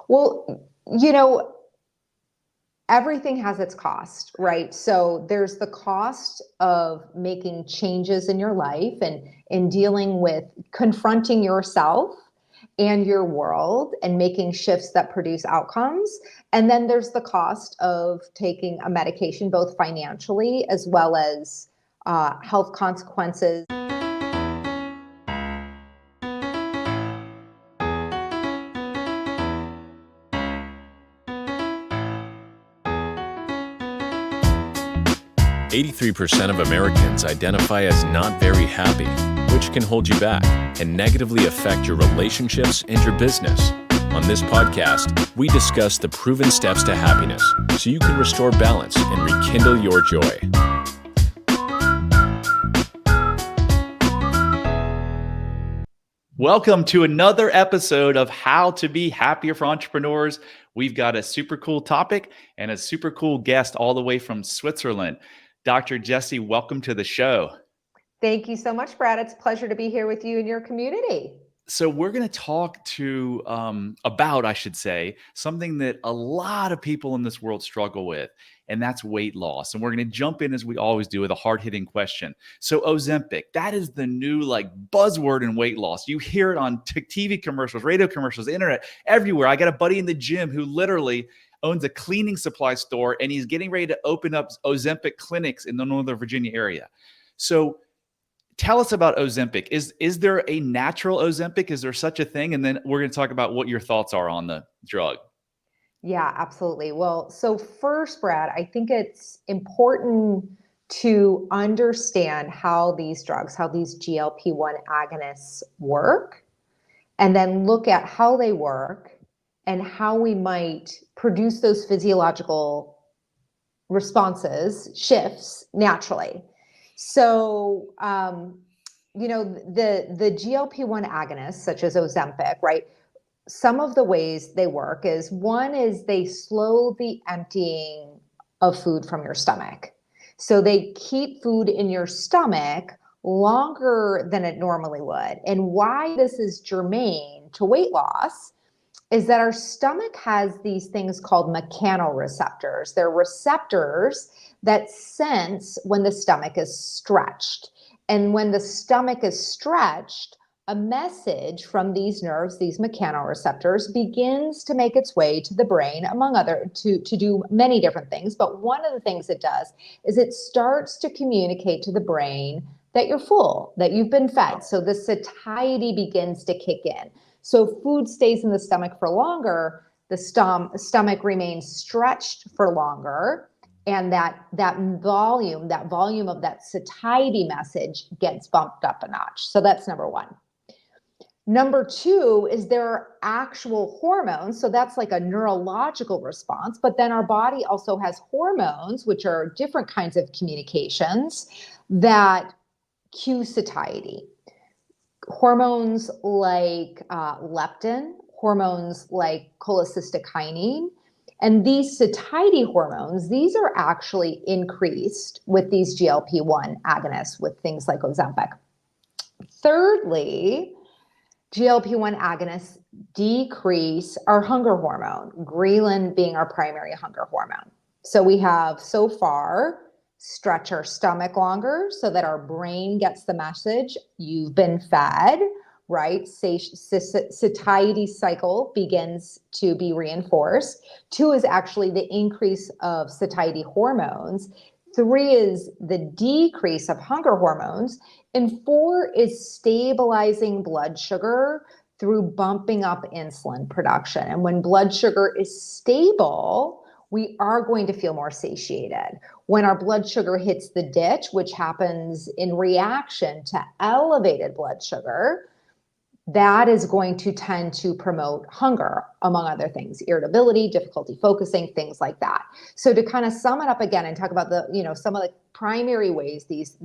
Well, you know, everything has its cost, right? So there's the cost of making changes in your life and in dealing with confronting yourself and your world and making shifts that produce outcomes. And then there's the cost of taking a medication, both financially as well as health consequences. 83% of Americans identify as not very happy, which can hold you back and negatively affect your relationships and your business. On this podcast, we discuss the proven steps to happiness so you can restore balance and rekindle your joy. Welcome to another episode of How to Be Happier for Entrepreneurs. We've got a super cool topic and a super cool guest all the way from Switzerland. Dr. Jessie, welcome to the show. Thank you so much, Brad. It's a pleasure to be here with you and your community. So we're going to talk about, I should say, something that a lot of people in this world struggle with, and that's weight loss. And we're going to jump in, as we always do, with a hard-hitting question. So Ozempic, that is the new buzzword in weight loss. You hear it on TV commercials, radio commercials, internet, everywhere. I got a buddy in the gym who literally owns a cleaning supply store, and he's getting ready to open up Ozempic clinics in the Northern Virginia area. So tell us about Ozempic. Is there a natural Ozempic? Is there such a thing? And then we're going to talk about what your thoughts are on the drug. Yeah, absolutely. Well, so first, Brad, I think it's important to understand how these drugs, how these GLP-1 agonists work, and then look at how they work and how we might produce those physiological responses, shifts naturally. So, the GLP-1 agonists, such as Ozempic, right? Some of the ways they work is, one is they slow the emptying of food from your stomach. So they keep food in your stomach longer than it normally would. And why this is germane to weight loss is that our stomach has these things called mechanoreceptors. They're receptors that sense when the stomach is stretched. And when the stomach is stretched, a message from these nerves, these mechanoreceptors, begins to make its way to the brain, among other, to do many different things. But one of the things it does is it starts to communicate to the brain that you're full, that you've been fed. So the satiety begins to kick in. So if food stays in the stomach for longer, the stomach remains stretched for longer, and that volume of that satiety message gets bumped up a notch. So that's number one. Number two is there are actual hormones. So that's like a neurological response, but then our body also has hormones, which are different kinds of communications that cue satiety. Hormones like leptin, hormones like cholecystokinin, and these satiety hormones, these are actually increased with these GLP-1 agonists, with things like Ozempic. Thirdly, GLP-1 agonists decrease our hunger hormone, ghrelin being our primary hunger hormone. So we have so far stretch our stomach longer so that our brain gets the message, you've been fed, right? Satiety cycle begins to be reinforced. Two is actually the increase of satiety hormones. Three is the decrease of hunger hormones. And four is stabilizing blood sugar through bumping up insulin production. And when blood sugar is stable, we are going to feel more satiated. When our blood sugar hits the ditch, which happens in reaction to elevated blood sugar, that is going to tend to promote hunger, among other things, irritability, difficulty focusing, things like that. So to kind of sum it up again and talk about some of the primary ways these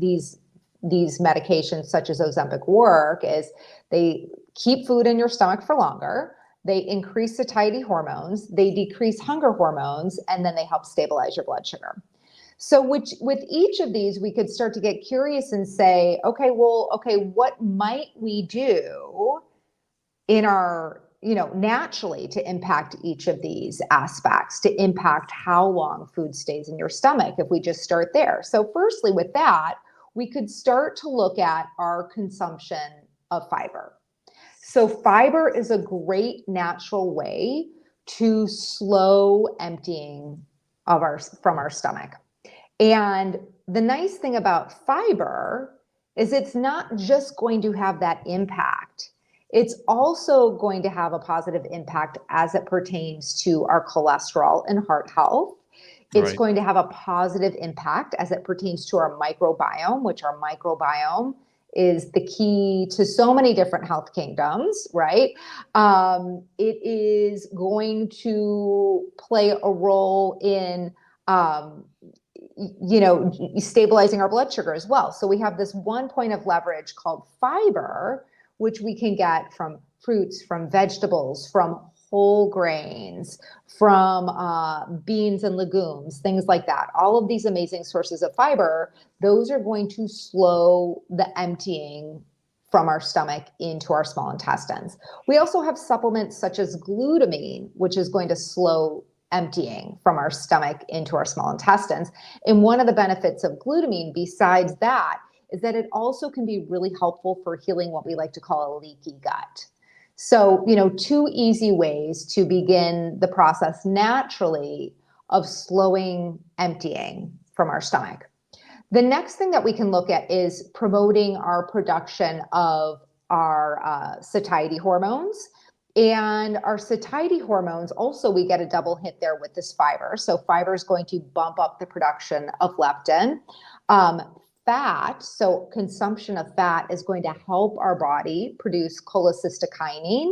medications such as Ozempic work is they keep food in your stomach for longer, they increase satiety hormones, they decrease hunger hormones, and then they help stabilize your blood sugar. So with each of these, we could start to get curious and say, okay, what might we do in our naturally to impact each of these aspects, to impact how long food stays in your stomach, if we just start there. So firstly, with that, we could start to look at our consumption of fiber. So fiber is a great natural way to slow emptying from our stomach. And the nice thing about fiber is it's not just going to have that impact. It's also going to have a positive impact as it pertains to our cholesterol and heart health. It's going to have a positive impact as it pertains to our microbiome, which our microbiome is the key to so many different health kingdoms, right? It is going to play a role in, stabilizing our blood sugar as well. So we have this one point of leverage called fiber, which we can get from fruits, from vegetables, from whole grains, from beans and legumes, things like that. All of these amazing sources of fiber, those are going to slow the emptying from our stomach into our small intestines. We also have supplements such as glutamine, which is going to slow emptying from our stomach into our small intestines. And one of the benefits of glutamine, besides that, is that it also can be really helpful for healing what we like to call a leaky gut. So, two easy ways to begin the process naturally of slowing emptying from our stomach. The next thing that we can look at is promoting our production of our satiety hormones. And our satiety hormones, also we get a double hit there with this fiber. So fiber is going to bump up the production of leptin. Fat, so consumption of fat is going to help our body produce cholecystokinin,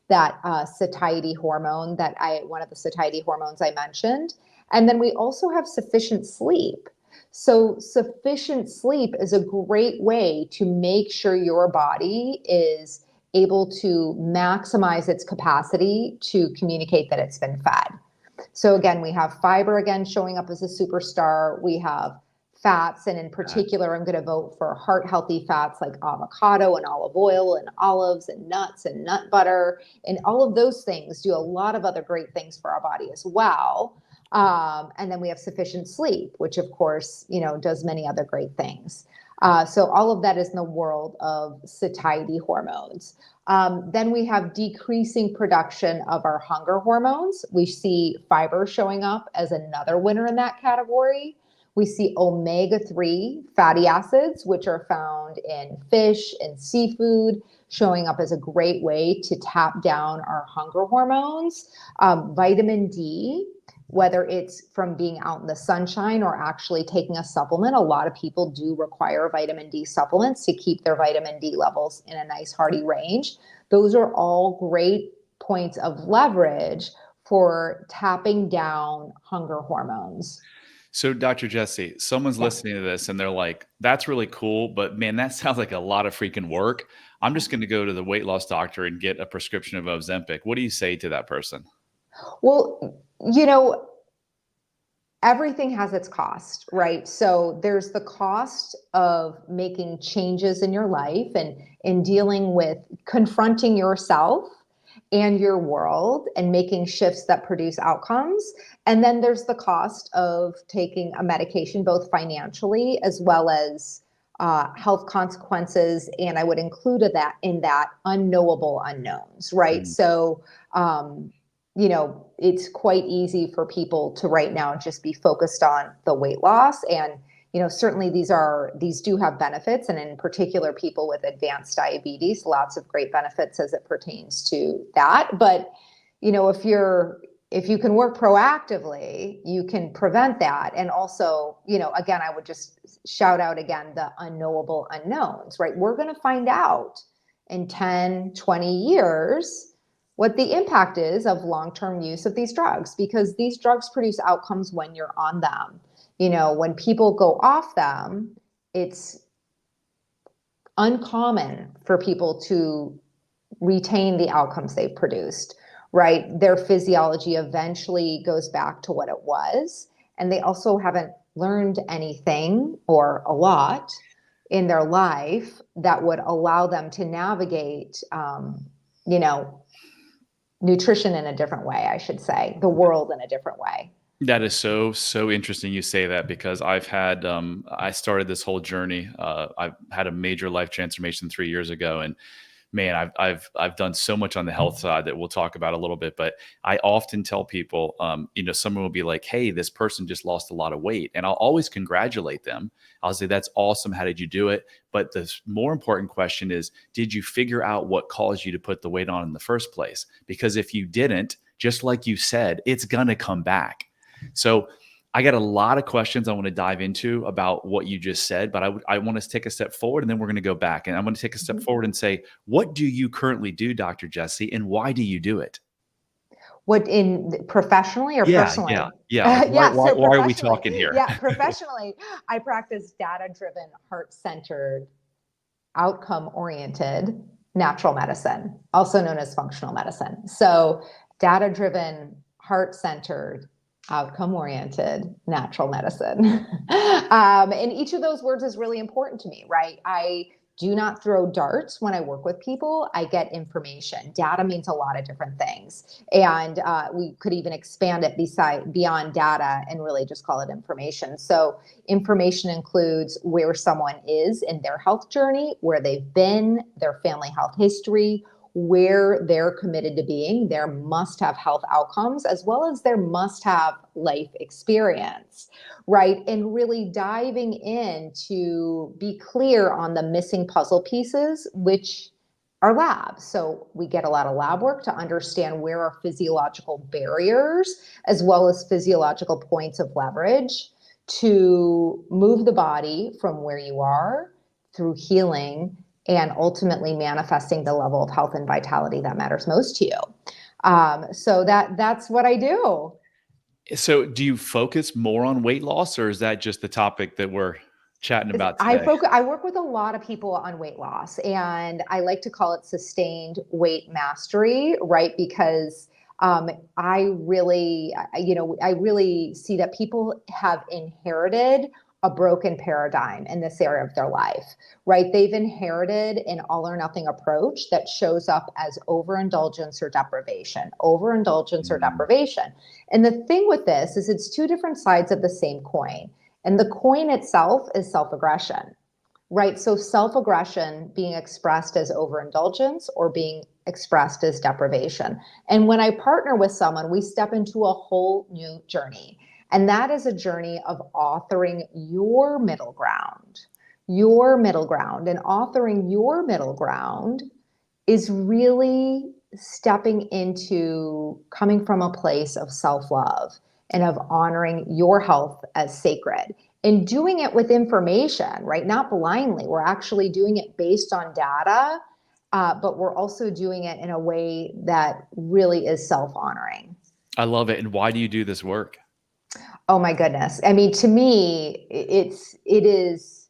that satiety hormone one of the satiety hormones I mentioned. And then we also have sufficient sleep. So sufficient sleep is a great way to make sure your body is able to maximize its capacity to communicate that it's been fed. So again, we have fiber again showing up as a superstar. We have fats, and in particular, I'm going to vote for heart healthy fats like avocado and olive oil and olives and nuts and nut butter. And all of those things do a lot of other great things for our body as well. And then we have sufficient sleep, which of course, does many other great things. So all of that is in the world of satiety hormones. Then we have decreasing production of our hunger hormones. We see fiber showing up as another winner in that category. We see omega-3 fatty acids, which are found in fish and seafood, showing up as a great way to tap down our hunger hormones. Vitamin D, whether it's from being out in the sunshine or actually taking a supplement. A lot of people do require vitamin D supplements to keep their vitamin D levels in a nice hearty range. Those are all great points of leverage for tapping down hunger hormones. So, Dr. Jessie, someone's listening to this and they're like, that's really cool, but man, that sounds like a lot of freaking work. I'm just going to go to the weight loss doctor and get a prescription of Ozempic. What do you say to that person? Well, everything has its cost, right? So there's the cost of making changes in your life and in dealing with confronting yourself and your world and making shifts that produce outcomes. And then there's the cost of taking a medication, both financially as well as health consequences. And I would include that in that unknowable unknowns, right? So, it's quite easy for people to right now just be focused on the weight loss. And, certainly these do have benefits. And in particular, people with advanced diabetes, lots of great benefits as it pertains to that. But, if you can work proactively, you can prevent that. And also, again, I would just shout out again, the unknowable unknowns, right? We're going to find out in 10, 20 years what the impact is of long-term use of these drugs, because these drugs produce outcomes when you're on them. When people go off them, it's uncommon for people to retain the outcomes they've produced, right? Their physiology eventually goes back to what it was, and they also haven't learned anything or a lot in their life that would allow them to navigate, nutrition in a different way, I should say, the world in a different way. That is so interesting you say that, because I've had I started this whole journey. I've had a major life transformation 3 years ago, and man, I've done so much on the health side that we'll talk about a little bit. But I often tell people, someone will be like, "Hey, this person just lost a lot of weight," and I'll always congratulate them. I'll say, "That's awesome. How did you do it?" But the more important question is, did you figure out what caused you to put the weight on in the first place? Because if you didn't, just like you said, it's gonna come back. So I got a lot of questions I want to dive into about what you just said, but I want to take a step forward, and then we're going to go back. And I'm going to take a step forward and say, what do you currently do, Dr. Jessie, and why do you do it? What, in professionally or Yeah, personally? yeah, yeah. Like, Yeah, so why are we professionally, talking here? yeah, professionally, I practice data-driven, heart-centered, outcome-oriented natural medicine, also known as functional medicine. So data-driven, heart-centered, outcome-oriented natural medicine. And each of those words is really important to me, right? I do not throw darts when I work with people. I get information. Data means a lot of different things. And we could even expand it beyond data and really just call it information. So information includes where someone is in their health journey, where they've been, their family health history, where they're committed to being, their must-have health outcomes, as well as their must-have life experience, right? And really diving in to be clear on the missing puzzle pieces, which are labs. So we get a lot of lab work to understand where are physiological barriers, as well as physiological points of leverage to move the body from where you are through healing and ultimately manifesting the level of health and vitality that matters most to you. So that's what I do. So do you focus more on weight loss, or is that just the topic that we're chatting about today? I work with a lot of people on weight loss, and I like to call it sustained weight mastery, right? Because I really see that people have inherited a broken paradigm in this area of their life, right? They've inherited an all or nothing approach that shows up as overindulgence or deprivation, overindulgence or Mm. deprivation. And the thing with this is it's two different sides of the same coin. And the coin itself is self-aggression, right? So self-aggression being expressed as overindulgence or being expressed as deprivation. And when I partner with someone, we step into a whole new journey. And that is a journey of authoring your middle ground, your middle ground. And authoring your middle ground is really stepping into coming from a place of self-love and of honoring your health as sacred and doing it with information, right? Not blindly. We're actually doing it based on data, but we're also doing it in a way that really is self-honoring. I love it. And why do you do this work? Oh my goodness. I mean, to me, it is,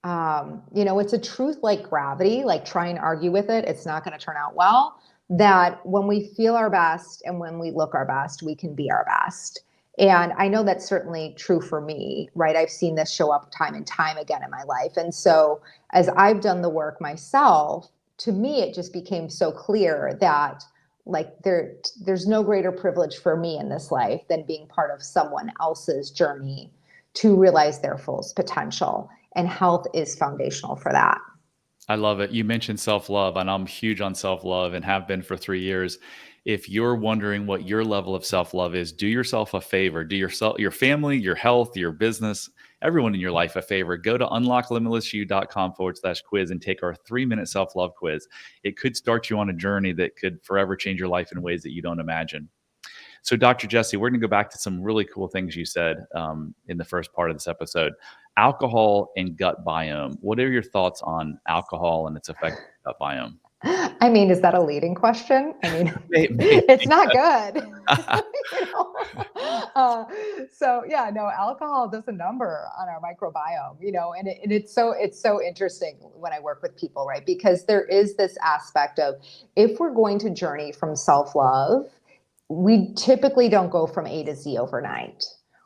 it's a truth like gravity, like try and argue with it. It's not going to turn out well. That when we feel our best and when we look our best, we can be our best. And I know that's certainly true for me, right? I've seen this show up time and time again in my life. And so as I've done the work myself, to me, it just became so clear that like there's no greater privilege for me in this life than being part of someone else's journey to realize their fullest potential. And health is foundational for that. I love it. You mentioned self-love, and I'm huge on self-love and have been for 3 years. If you're wondering what your level of self-love is, do yourself a favor. Do yourself, your family, your health, your business, everyone in your life a favor. Go to unlocklimitlessyou.com/quiz and take our 3-minute self-love quiz. It could start you on a journey that could forever change your life in ways that you don't imagine. So, Dr. Jessie, we're going to go back to some really cool things you said in the first part of this episode. Alcohol and gut biome. What are your thoughts on alcohol and its effect on gut biome? I mean, is that a leading question? I mean, Maybe. it's not good. So yeah, no, alcohol does a number on our microbiome, and it's so interesting when I work with people, right? Because there is this aspect of if we're going to journey from self-love, we typically don't go from A to Z overnight,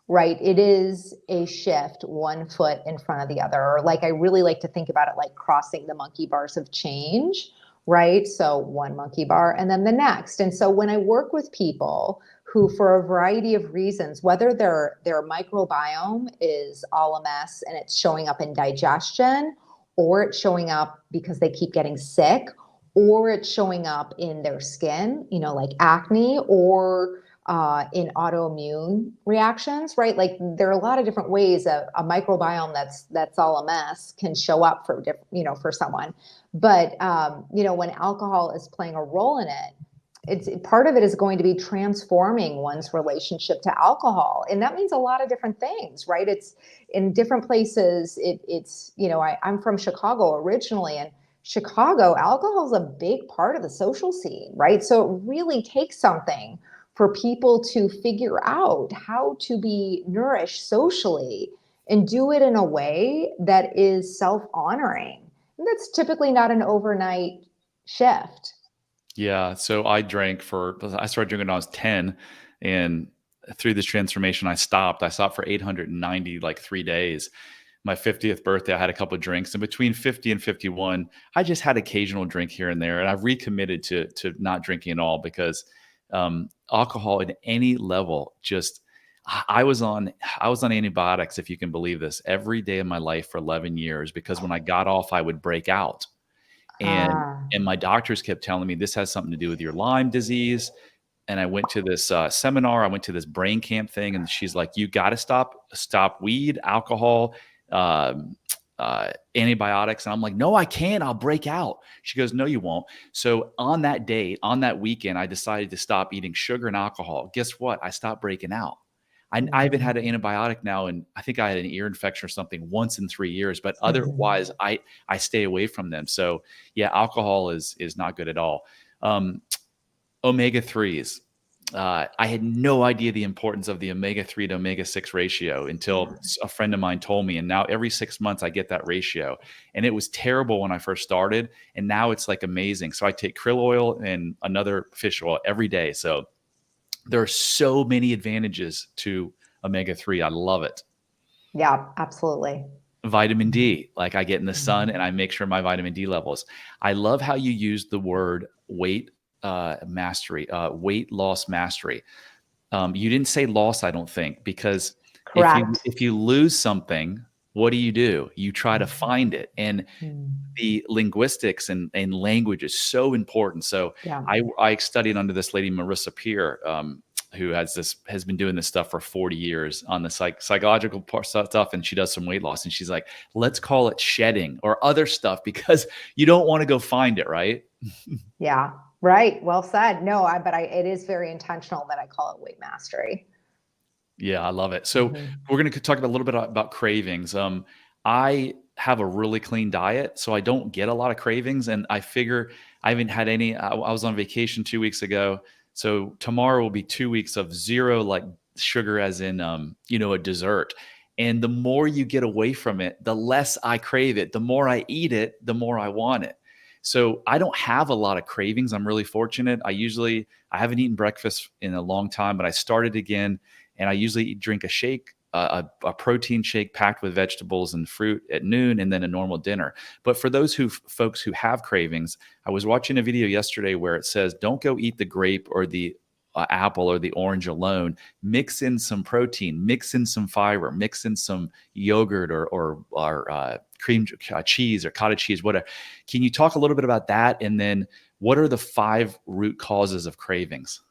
right? It is a shift one foot in front of the other. Or like I really like to think about it like crossing the monkey bars of change, right? So one monkey bar and then the next. And so when I work with people who, for a variety of reasons, whether their microbiome is all a mess and it's showing up in digestion, or it's showing up because they keep getting sick, or it's showing up in their skin, like acne, or in autoimmune reactions, right? Like there are a lot of different ways a microbiome that's all a mess can show up for for someone. But when alcohol is playing a role in it, it's part of it is going to be transforming one's relationship to alcohol, and that means a lot of different things, right? It's in different places. I'm from Chicago originally, and Chicago, alcohol is a big part of the social scene, right? So it really takes something for people to figure out how to be nourished socially and do it in a way that is self-honoring. And that's typically not an overnight shift. Yeah. So I started drinking when I was 10, and through this transformation, I stopped. I stopped for 890, like 3 days. My 50th birthday, I had a couple of drinks, and between 50 and 51, I just had occasional drink here and there. And I've recommitted to not drinking at all, because alcohol at any level, I was on antibiotics, if you can believe this, every day of my life for 11 years, because when I got off, I would break out. And Ah, my doctors kept telling me this has something to do with your Lyme disease. And I went to this seminar. I went to this brain camp thing, and she's like, "You got to stop weed, alcohol, antibiotics." And I'm like, "No, I can't. I'll break out." She goes, "No, you won't." So on that day, on that weekend, I decided to stop eating sugar and alcohol. Guess what? I stopped breaking out. I even had an antibiotic now, and I think I had an ear infection or something once in 3 years, but otherwise I stay away from them. So yeah, alcohol is not good at all. Omega-3s. I had no idea the importance of the omega-3 to omega-6 ratio until a friend of mine told me. And now every 6 months I get that ratio. And it was terrible when I first started. And now it's like amazing. So I take krill oil and another fish oil every day. So there are so many advantages to omega-3. I love it. yeah, absolutely. Vitamin D, like I get in the sun and I make sure my vitamin D levels. I love how you use the word weight mastery, weight loss mastery. You didn't say loss, I don't think, because Correct. if you lose something, what do? You try to find it. And the linguistics and language is so important. So Yeah. I studied under this lady, Marissa Peer, who has been doing this stuff for 40 years on the psychological stuff. And she does some weight loss, and she's like, let's call it shedding or other stuff, because you don't want to go find it. Right. Yeah. Right. Well said. No, it is very intentional that I call it weight mastery. Yeah, I love it. So we're going to talk a little bit about cravings. I have a really clean diet, so I don't get a lot of cravings. And I figure I haven't had any. I was on vacation 2 weeks ago, so tomorrow will be 2 weeks of zero, like sugar, as in a dessert. And the more you get away from it, the less I crave it. The more I eat it, the more I want it. So I don't have a lot of cravings. I'm really fortunate. I haven't eaten breakfast in a long time, but I started again. And I usually drink a shake, a protein shake packed with vegetables and fruit at noon, and then a normal dinner. But for those folks who have cravings, I was watching a video yesterday where it says, don't go eat the grape or the apple or the orange alone. Mix in some protein, mix in some fiber, mix in some yogurt or cream cheese or cottage cheese, whatever. Can you talk a little bit about that? And then what are the 5 root causes of cravings?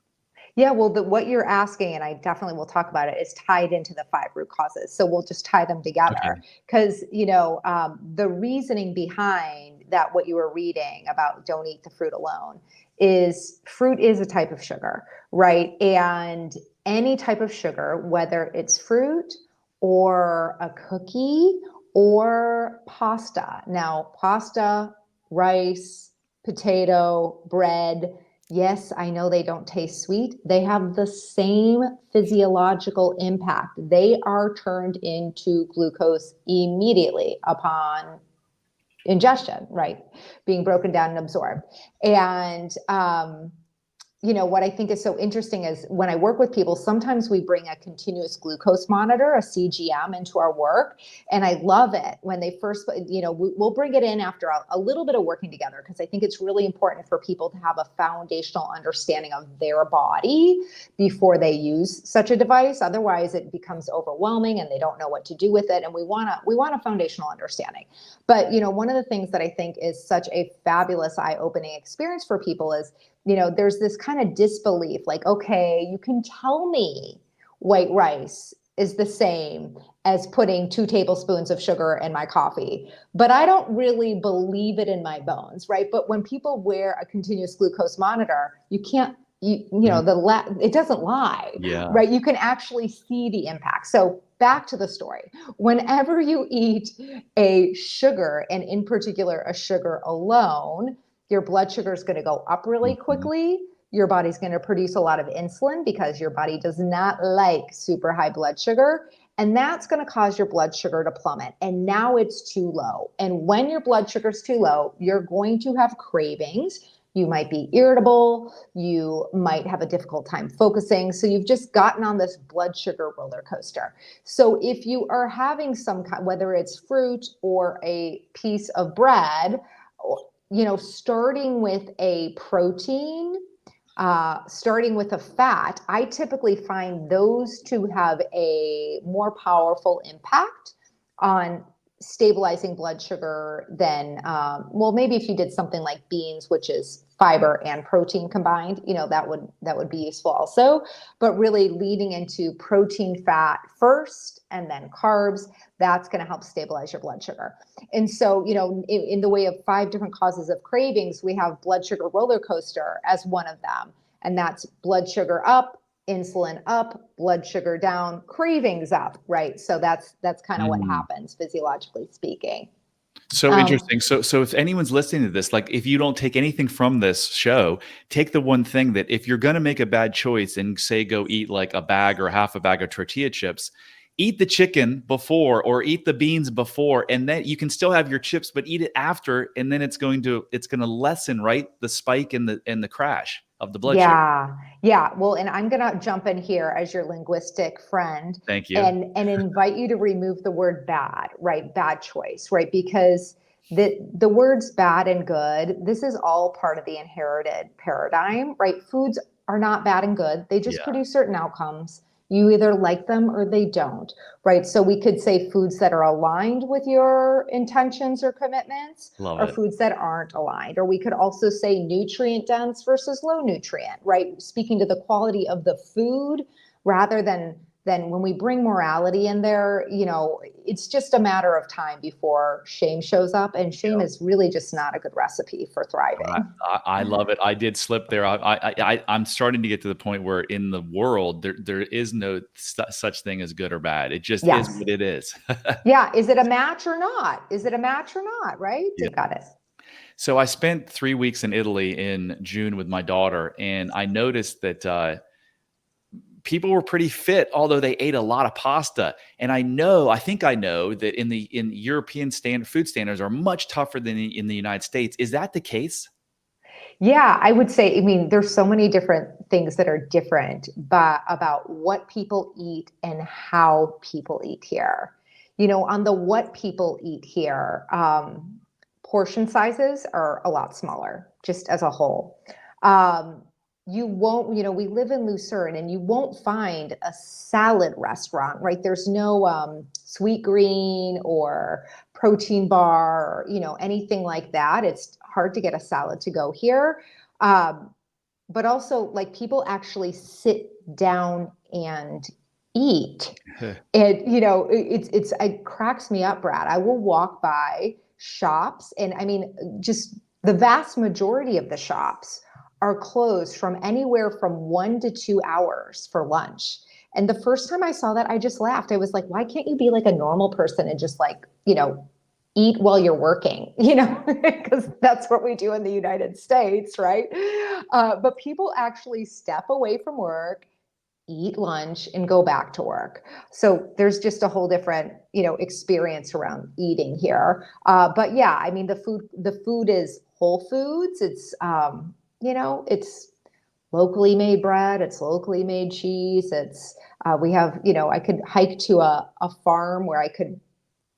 Yeah, well, what you're asking, and I definitely will talk about it, is tied into the 5 root causes. So we'll just tie them together, Okay. because the reasoning behind that, what you were reading about don't eat the fruit alone, is fruit is a type of sugar, right? And any type of sugar, whether it's fruit or a cookie or pasta. Now, pasta, rice, potato, bread. Yes, I know they don't taste sweet. They have the same physiological impact. They are turned into glucose immediately upon ingestion, right? Being broken down and absorbed. And what I think is so interesting is when I work with people, sometimes we bring a continuous glucose monitor, a CGM, into our work. And I love it when they first, we'll bring it in after a little bit of working together, because I think it's really important for people to have a foundational understanding of their body before they use such a device. Otherwise, it becomes overwhelming and they don't know what to do with it. And we want a foundational understanding. But, one of the things that I think is such a fabulous eye-opening experience for people is, there's this kind of disbelief, like, okay, you can tell me white rice is the same as putting 2 tablespoons of sugar in my coffee, but I don't really believe it in my bones, right? But when people wear a continuous glucose monitor, you can't, it doesn't lie, Yeah. right? You can actually see the impact. So back to the story. Whenever you eat a sugar, and in particular a sugar alone, your blood sugar is going to go up really quickly. Your body's going to produce a lot of insulin because your body does not like super high blood sugar. And that's going to cause your blood sugar to plummet. And now it's too low. And when your blood sugar is too low, you're going to have cravings. You might be irritable. You might have a difficult time focusing. So you've just gotten on this blood sugar roller coaster. So if you are having some kind, whether it's fruit or a piece of bread, starting with a protein, starting with a fat, I typically find those to have a more powerful impact on stabilizing blood sugar than, maybe if you did something like beans, which is fiber and protein combined, that would be useful also. But really leading into protein, fat first, and then carbs, that's going to help stabilize your blood sugar. And so, in the way of 5 different causes of cravings, we have blood sugar roller coaster as one of them. And that's blood sugar up, insulin up, blood sugar down, cravings up, right? So that's kind of what happens physiologically speaking. So interesting. So if anyone's listening to this, like if you don't take anything from this show, take the one thing that if you're going to make a bad choice and say go eat like a bag or half a bag of tortilla chips, eat the chicken before or eat the beans before, and then you can still have your chips, but eat it after, and then it's going to lessen, right, the spike and the crash of the blood sugar. Yeah. Well, and I'm going to jump in here as your linguistic friend. Thank you. And invite you to remove the word bad, right? Bad choice, right? Because the words bad and good, this is all part of the inherited paradigm, right? Foods are not bad and good. They just produce certain outcomes. You either like them or they don't, right? So we could say foods that are aligned with your intentions or commitments, or foods that aren't aligned. Or we could also say nutrient dense versus low nutrient, right? Speaking to the quality of the food rather than when we bring morality in there, it's just a matter of time before shame shows up. And shame is really just not a good recipe for thriving. I love it. I did slip there. I'm starting to get to the point where in the world, there is no such thing as good or bad. It just is what it is. Yeah. Is it a match or not? Right? Yeah. Got it. So I spent 3 weeks in Italy in June with my daughter, and I noticed that people were pretty fit, although they ate a lot of pasta. And I think I know that in European food standards are much tougher than in the United States. Is that the case? Yeah, I would say, there's so many different things that are different about what people eat and how people eat here. On the what people eat here, portion sizes are a lot smaller, just as a whole. You won't, we live in Lucerne, and you won't find a salad restaurant, right? There's no sweet green or protein bar, or, anything like that. It's hard to get a salad to go here. But also, like, people actually sit down and eat. And, it cracks me up, Brad. I will walk by shops, and just the vast majority of the shops are closed from anywhere from 1 to 2 hours for lunch. And the first time I saw that, I just laughed. I was like, why can't you be like a normal person and just like, eat while you're working, because that's what we do in the United States, right? But people actually step away from work, eat lunch, and go back to work. So there's just a whole different, experience around eating here. But yeah, the food is whole foods. It's, it's locally made bread, it's locally made cheese. It's we have, I could hike to a farm where I could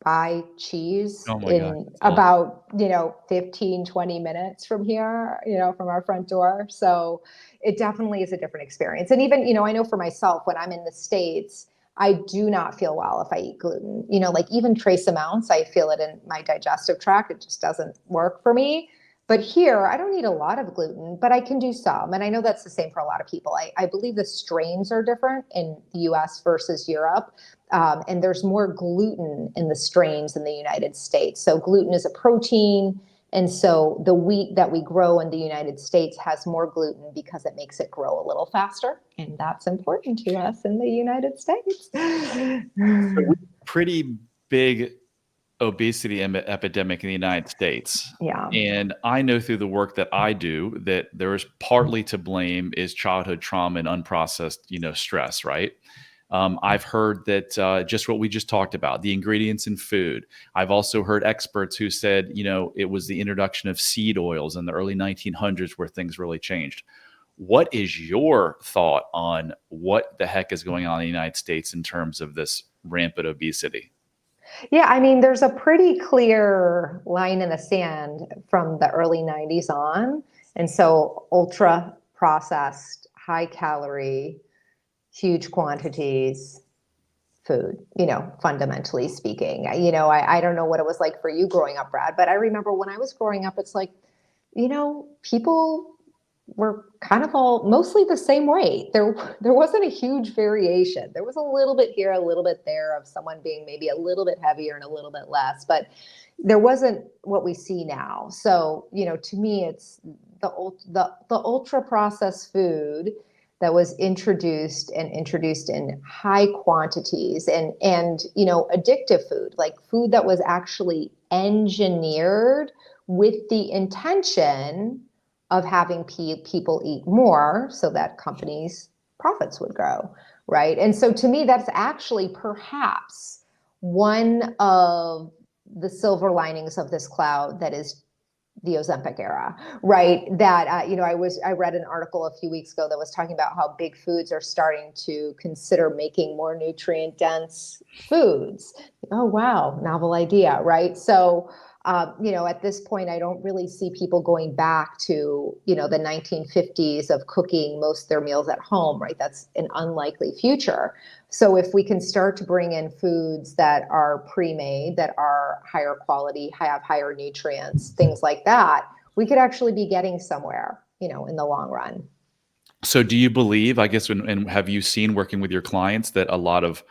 buy cheese Oh my gosh, in that's awesome. about, 15, 20 minutes from here, from our front door. So it definitely is a different experience. And even, I know for myself, when I'm in the States, I do not feel well if I eat gluten. Like even trace amounts, I feel it in my digestive tract. It just doesn't work for me. But here, I don't eat a lot of gluten, but I can do some. And I know that's the same for a lot of people. I believe the strains are different in the US versus Europe. And there's more gluten in the strains in the United States. So gluten is a protein. And so the wheat that we grow in the United States has more gluten because it makes it grow a little faster. And that's important to us in the United States. So we pretty big obesity epidemic in the United States. Yeah. And I know through the work that I do that there is partly to blame is childhood trauma and unprocessed, stress, right? I've heard that just what we just talked about, the ingredients in food. I've also heard experts who said, it was the introduction of seed oils in the early 1900s where things really changed. What is your thought on what the heck is going on in the United States in terms of this rampant obesity? Yeah, I mean, there's a pretty clear line in the sand from the early 90s on. And so ultra processed, high calorie, huge quantities food, fundamentally speaking. I don't know what it was like for you growing up, Brad, but I remember when I was growing up, it's like, people were kind of all mostly the same weight. There wasn't a huge variation. There was a little bit here, a little bit there of someone being maybe a little bit heavier and a little bit less, but there wasn't what we see now. So, to me, it's the ultra processed food that was introduced in high quantities and addictive food, like food that was actually engineered with the intention of having people eat more so that companies' profits would grow, right? And so to me, that's actually perhaps one of the silver linings of this cloud that is the Ozempic era, right? That I read an article a few weeks ago that was talking about how big foods are starting to consider making more nutrient dense foods. Oh wow, novel idea, right? So at this point, I don't really see people going back to, the 1950s of cooking most of their meals at home, right? That's an unlikely future. So if we can start to bring in foods that are pre-made, that are higher quality, have higher nutrients, things like that, we could actually be getting somewhere, in the long run. So do you believe, I guess, and have you seen working with your clients that a lot of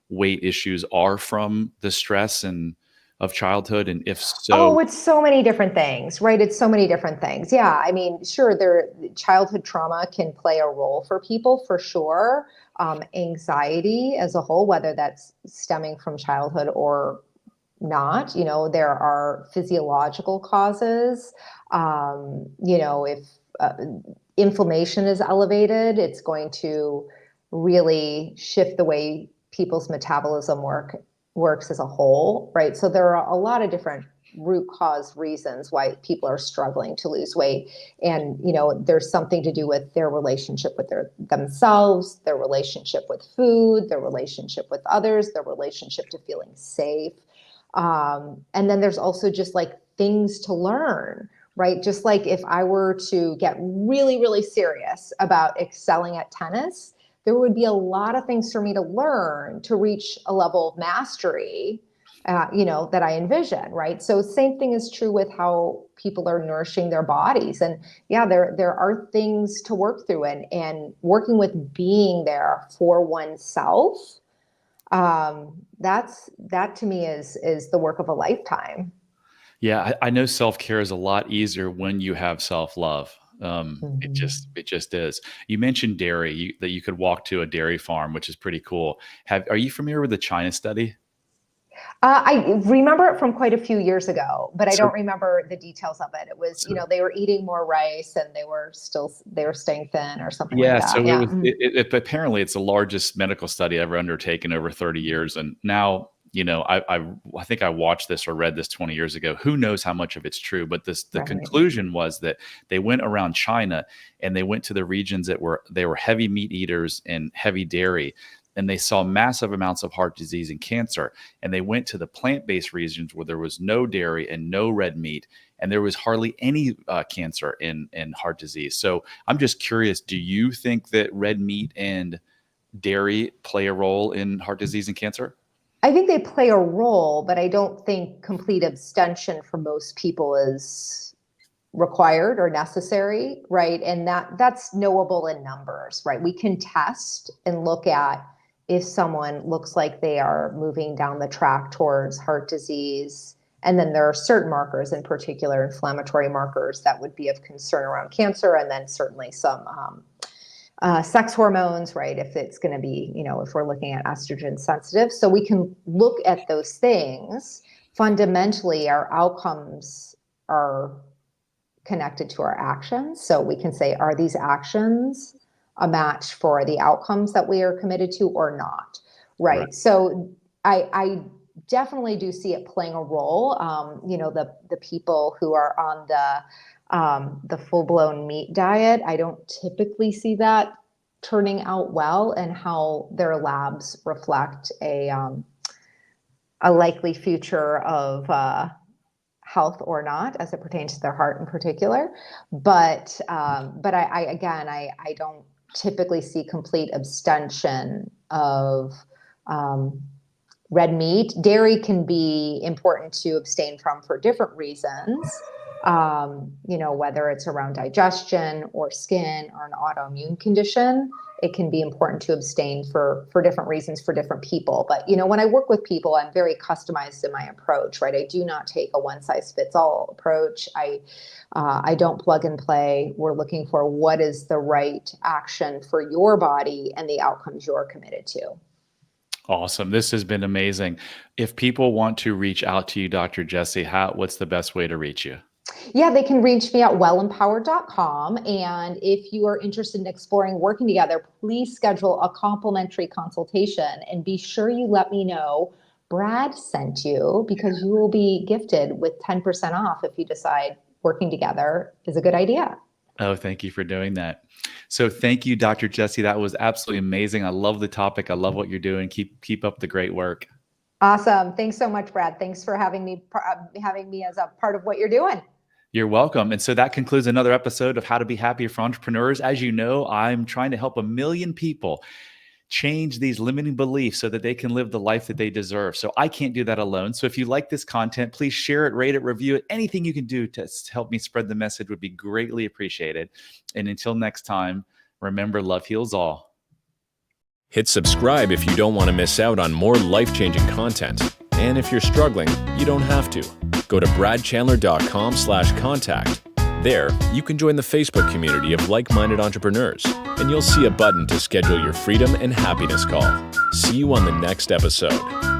weight issues are from the stress and of childhood? And if Oh, so, it's so many different things, right? It's so many different things. Yeah, I mean, sure, childhood trauma can play a role for people for sure. Anxiety as a whole, whether that's stemming from childhood or not, there are physiological causes. If inflammation is elevated, it's going to really shift the way people's metabolism works as a whole, right? So there are a lot of different root cause reasons why people are struggling to lose weight. And, there's something to do with their relationship with themselves, their relationship with food, their relationship with others, their relationship to feeling safe. And then there's also just like things to learn, right? Just like if I were to get really, really serious about excelling at tennis, there would be a lot of things for me to learn to reach a level of mastery, that I envision, right? So same thing is true with how people are nourishing their bodies. And yeah, there are things to work through and working with being there for oneself. That to me is the work of a lifetime. yeah, I know self-care is a lot easier when you have self-love. Mhm. It just is. You mentioned dairy, that you could walk to a dairy farm, which is pretty cool. Are you familiar with the China study? I remember it from quite a few years ago, but I So, don't remember the details of it. It was, so they were eating more rice and they were staying thin or something like yeah, that. so Yeah. apparently it's the largest medical study ever undertaken over 30 years. And now I think I watched this or read this 20 years ago. Who knows how much of it's true? But the Right. conclusion was that they went around China and they went to the regions that were heavy meat eaters and heavy dairy, and they saw massive amounts of heart disease and cancer. And they went to the plant-based regions where there was no dairy and no red meat, and there was hardly any cancer and heart disease. So I'm just curious, do you think that red meat and dairy play a role in heart disease and cancer? I think they play a role, but I don't think complete abstention for most people is required or necessary, right? And that's knowable in numbers, right? We can test and look at if someone looks like they are moving down the track towards heart disease. And then there are certain markers, in particular inflammatory markers, that would be of concern around cancer, and then certainly some sex hormones, right? If it's going to be, if we're looking at estrogen sensitive. So we can look at those things. Fundamentally, our outcomes are connected to our actions. So we can say, are these actions a match for the outcomes that we are committed to or not? Right. So I definitely do see it playing a role. The people who are on the full-blown meat diet, I don't typically see that turning out well, and how their labs reflect a likely future of health or not, as it pertains to their heart in particular. But I don't typically see complete abstention of red meat. Dairy can be important to abstain from for different reasons. Whether it's around digestion or skin or an autoimmune condition, it can be important to abstain for different reasons for different people. But, when I work with people, I'm very customized in my approach, right? I do not take a one size fits all approach. I don't plug and play. We're looking for what is the right action for your body and the outcomes you're committed to. Awesome. This has been amazing. If people want to reach out to you, Dr. Jessie, what's the best way to reach you? Yeah, they can reach me at wellempowered.com. And if you are interested in exploring working together, please schedule a complimentary consultation, and be sure you let me know Brad sent you, because you will be gifted with 10% off if you decide working together is a good idea. Oh, thank you for doing that. So thank you, Dr. Jessie. That was absolutely amazing. I love the topic. I love what you're doing. Keep up the great work. Awesome. Thanks so much, Brad. Thanks for having me as a part of what you're doing. You're welcome. And so that concludes another episode of How to Be Happier for Entrepreneurs. As you know, I'm trying to help 1 million people change these limiting beliefs so that they can live the life that they deserve. So I can't do that alone. So if you like this content, please share it, rate it, review it. Anything you can do to help me spread the message would be greatly appreciated. And until next time, remember, love heals all. Hit subscribe if you don't want to miss out on more life-changing content. And if you're struggling, you don't have to. Go to bradchandler.com/contact. There, you can join the Facebook community of like-minded entrepreneurs, and you'll see a button to schedule your freedom and happiness call. See you on the next episode.